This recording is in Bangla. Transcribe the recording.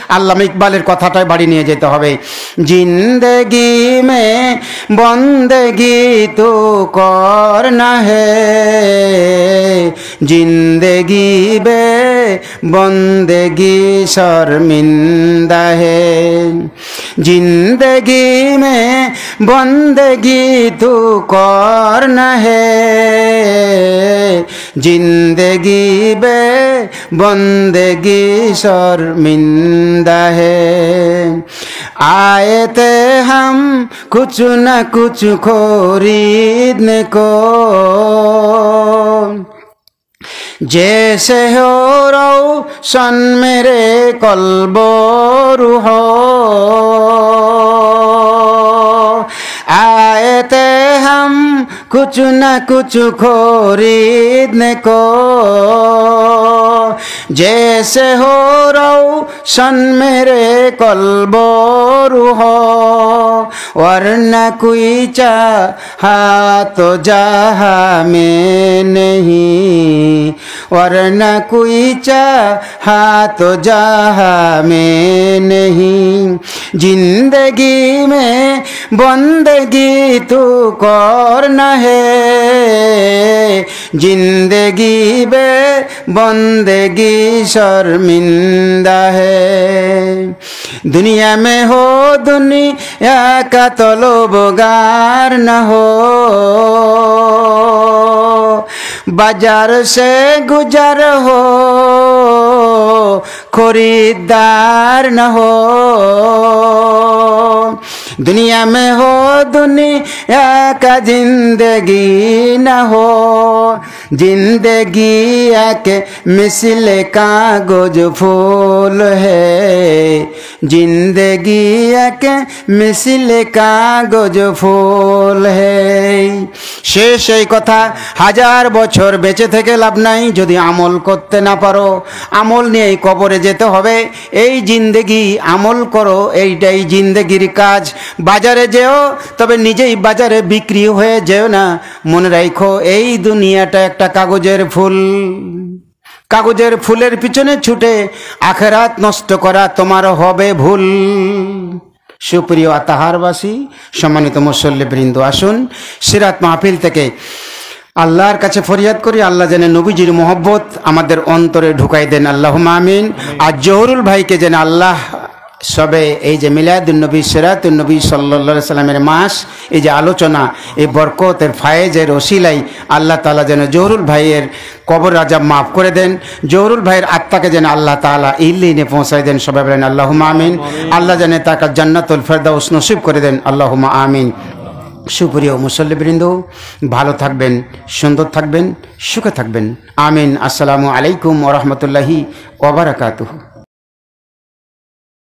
আল্লামা ইকবালের কথাটাই বাড়ি নিয়ে যেতে হবে। জিন্দেগি মে বন্দেগি তো করনা হে, জিন্দেগি বে বন্দেগি শর্মিন্দা হে। जिंदगी में बंदगी तू करना है, जिंदगी बे बंदगी शर्मिंदा है। आए थे हम कुछ न कुछ खरीदने को, जैसे हो रोशन मेरे कल्बो रूह, आए थे हम कुछ न कुछ खरीदने को, जैसे हो रोशन मेरे कल्बो रूह, वरना कोई चाहा तो जहाँ में नहीं, वरना कोई चाहा तो जहाँ में नहीं। जिंदगी में बंदगी तू करना है, जिंदगी बे बंदगी शर्मिंदा है। दुनिया में हो दुनिया का तलबगार न हो, बाजार से गुजर हो खरीदार न हो। दुनिया में हो दुनिया का जिंदगी न हो, जिंदगी के मिसल कागज फूल है, जिंदगी के मिसल कागज फूल है। শেষ এই কথা, হাজার বছর বেঁচে থেকে লাভ নাই যদি আমল করতে না পারো। আমল নিয়েই কবরে যেতে হবে। এই জিন্দেগি আমল করো, এইটাই জিন্দেগির কাজ। বাজারে যেও, তবে নিজেই বাজারে বিক্রি হয়ে যেও না। মনে রাখো এই দুনিয়াটা একটা কাগজের ফুল, কাগজের ফুলের পিছনে ছুটে আখেরাত নষ্ট করা তোমার হবে ভুল। সুপ্রিয় আতাহারবাসী, সম্মানিত মুসল্লিবৃন্দ, আসুন সিরাত মাহফিল থেকে আল্লাহর কাছে ফরিয়াদ করি, আল্লাহ যেন নবীজির মোহব্বত আমাদের অন্তরে ঢুকাই দেন, আল্লাহুম্মা আমিন। আর জহুরুল ভাইকে যেন আল্লাহ সবে এই যে মিলাদুন্নবী সিরাতুন্নবী সাল্লাল্লাহু আলাইহি সাল্লামের মাস, এই যে আলোচনা, এই বরকতের ফায়েজের ওসিলাই আল্লাহ তাআলা যেন জহুরুল ভাইয়ের কবর আযাব মাফ করে দেন, জহুরুল ভাইয়ের আত্মাকে যেন আল্লাহ তাআলা ইল্লিনে পৌঁছায় দেন। সবাই বলেন আল্লাহুম্মা আমিন। আল্লাহ যেন তাকে জান্নাতুল ফেরদাউস নসিব করে দেন, আল্লাহুম্মা আমিন। সুপ্রিয় মুসল্লিবৃন্দ, ভালো থাকবেন, সুন্দর থাকবেন, সুখে থাকবেন, আমিন। আসসালামু আলাইকুম ওয়া রাহমাতুল্লাহি ওয়া বারাকাতুহু।